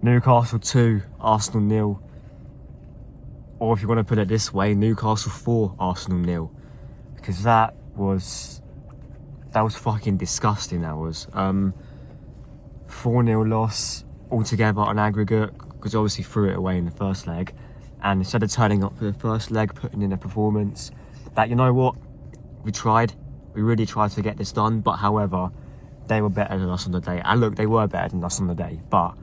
Newcastle 2, Arsenal 0. Or if you want to put it this way, Newcastle 4, Arsenal 0. Because that was fucking disgusting, that was. 4-0 loss altogether on aggregate, because obviously threw it away in the first leg. And instead of turning up for the first leg, putting in a performance that, you know what, we really tried to get this done, but however, they were better than us on the day. And look, they were better than us on the day, but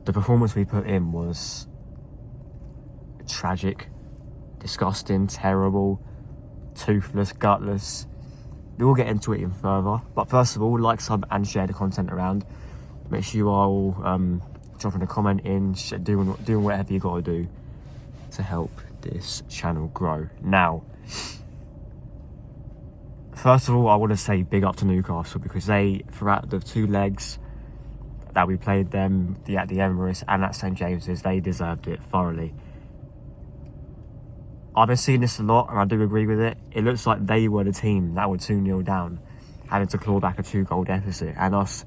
the performance we put in was tragic, disgusting, terrible, toothless, gutless. We'll get into it even further, but first of all, like, sub and share the content around. Make sure you are all dropping a comment in, doing whatever you got to do to help this channel grow. Now, first of all, I want to say big up to Newcastle, because they, throughout the 2 legs that we played them, at the Emirates and at St James's, they deserved it thoroughly. I've been seeing this a lot, and I do agree with it. It looks like they were the team that were 2-0 down, having to claw back a 2-goal deficit, and us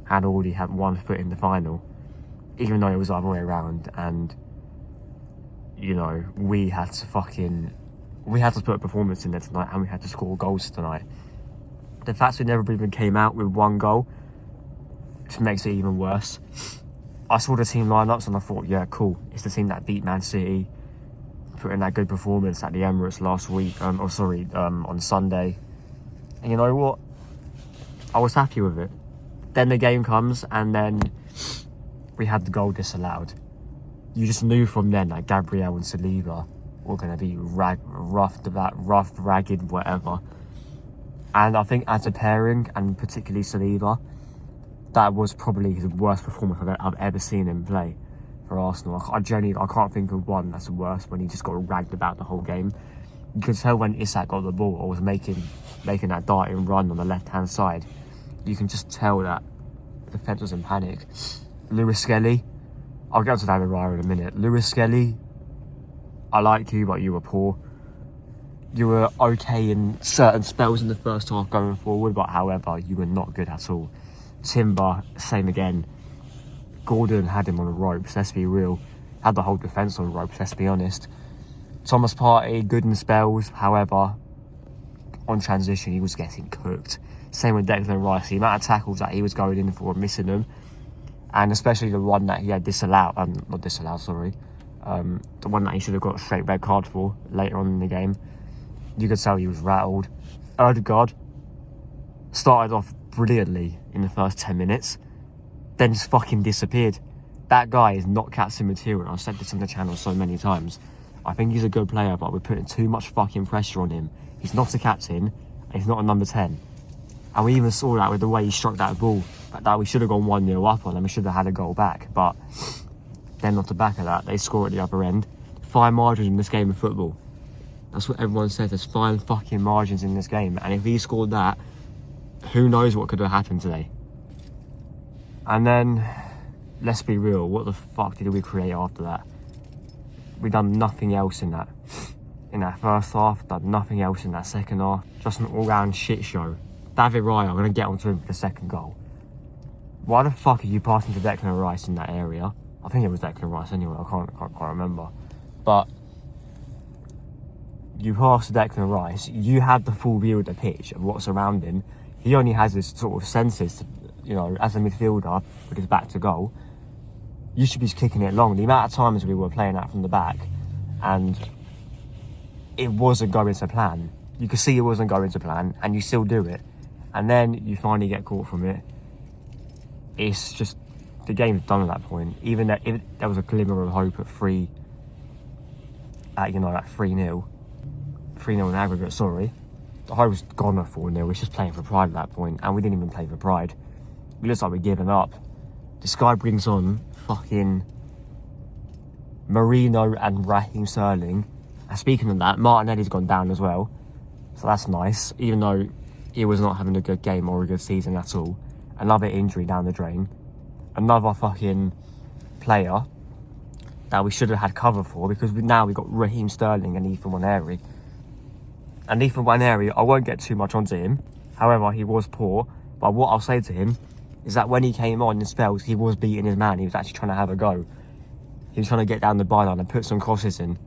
had already had 1 foot in the final, even though it was the other way around. And, you know, we had to put a performance in there tonight, and we had to score goals tonight. The fact we never even came out with 1 goal just makes it even worse. I saw the team lineups and I thought, yeah, cool. It's the team that beat Man City, put in that good performance at the Emirates last week, on Sunday. And you know what? I was happy with it. Then the game comes, and then we had the goal disallowed. You just knew from then that Gabriel and Saliba were going to be rough, ragged, whatever. And I think as a pairing, and particularly Saliba, that was probably his worst performance I've ever seen him play for Arsenal. I can't think of one that's worse, when he just got ragged about the whole game. You could tell when Isak got the ball or was making that darting run on the left-hand side. You can just tell that the defence was in panic. Lewis Skelly, I'll get to David Raya in a minute. Lewis Skelly, I like you, but you were poor. You were okay in certain spells in the first half going forward, but however, you were not good at all. Timber, same again. Gordon had him on the ropes, let's be real. Had the whole defence on the ropes, let's be honest. Thomas Partey, good in spells, however, on transition, he was getting cooked. Same with Declan Rice, the amount of tackles that he was going in for, missing them. And especially the one that he had the one that he should have got a straight red card for later on in the game. You could tell he was rattled. Odegaard started off brilliantly in the first 10 minutes, then just fucking disappeared. That guy is not captain material. I've said this on the channel so many times. I think he's a good player, but we're putting too much fucking pressure on him. He's not a captain, and he's not a number 10. And we even saw that with the way he struck that ball, that we should have gone 1-0 up on, and we should have had a goal back. But then off the back of that, they score at the other end. Fine margins in this game of football. That's what everyone says. There's fine fucking margins in this game. And if he scored that, who knows what could have happened today. And then, let's be real, what the fuck did we create after that? We done nothing else in that first half, done nothing else in that second half. Just an all-round shit show. David Raya, I'm going to get onto him for the second goal. Why the fuck are you passing to Declan Rice in that area? I think it was Declan Rice anyway, I can't remember. But you pass to Declan Rice, you have the full view of the pitch of what's around him. He only has his sort of senses to, you know, as a midfielder with his back to goal. You should be kicking it long. The amount of times we were playing out from the back and it wasn't going to plan. You could see it wasn't going to plan, and you still do it. And then you finally get caught from it. It's just, the game's done at that point. Even if there was a glimmer of hope at 3-0. 3-0 in aggregate, sorry. The hope was gone at 4-0. We're just playing for pride at that point, and we didn't even play for pride. It looks like we're giving up. This guy brings on fucking Marino and Raheem Sterling. And speaking of that, Martinelli's gone down as well. So that's nice, even though he was not having a good game or a good season at all. Another injury down the drain. Another fucking player that we should have had cover for, because now we've got Raheem Sterling and Ethan Nwaneri. And Ethan Nwaneri, I won't get too much onto him. However, he was poor. But what I'll say to him, is that when he came on in spells, he was beating his man. He was actually trying to have a go. He was trying to get down the byline and put some crosses in.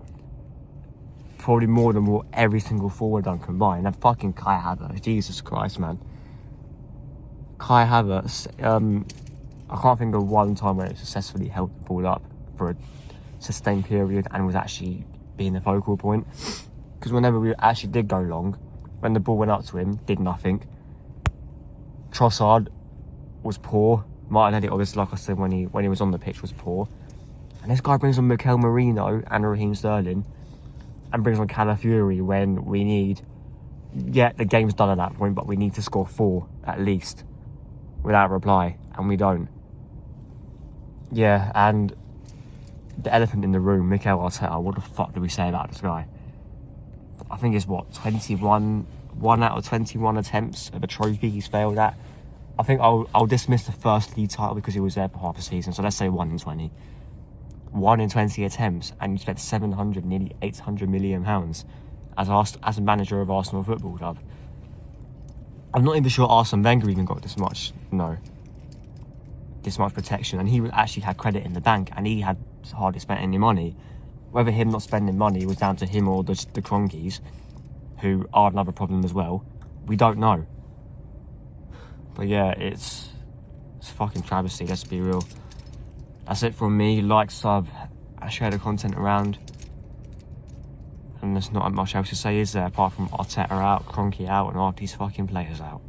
Probably more than what every single forward done combined. And fucking Kai Havertz, Jesus Christ, man. Kai Havertz, I can't think of one time where he successfully held the ball up for a sustained period and was actually being the focal point. Because whenever we actually did go long, when the ball went up to him, did nothing. Trossard was poor. Martinelli, obviously, like I said, when he was on the pitch, was poor. And this guy brings on Mikel Merino and Raheem Sterling and brings on Calafiori when we need... Yeah, the game's done at that point, but we need to score 4 at least without reply, and we don't. Yeah, and the elephant in the room, Mikel Arteta, what the fuck do we say about this guy? I think it's 1 out of 21 attempts of a trophy he's failed at. I think I'll dismiss the first league title because he was there for half a season, so let's say 1 in 20. 1 in 20 attempts, and you spent 700, nearly 800 million pounds as a manager of Arsenal Football Club. I'm not even sure Arsene Wenger even got this much protection, and he actually had credit in the bank, and he had hardly spent any money. Whether him not spending money was down to him or the Cronkies, who are another problem as well, we don't know. But yeah, it's a fucking travesty, let's be real. That's it from me. Like, sub, I share the content around. And there's not much else to say, is there? Apart from Arteta out, Kroenke out, and all these fucking players out.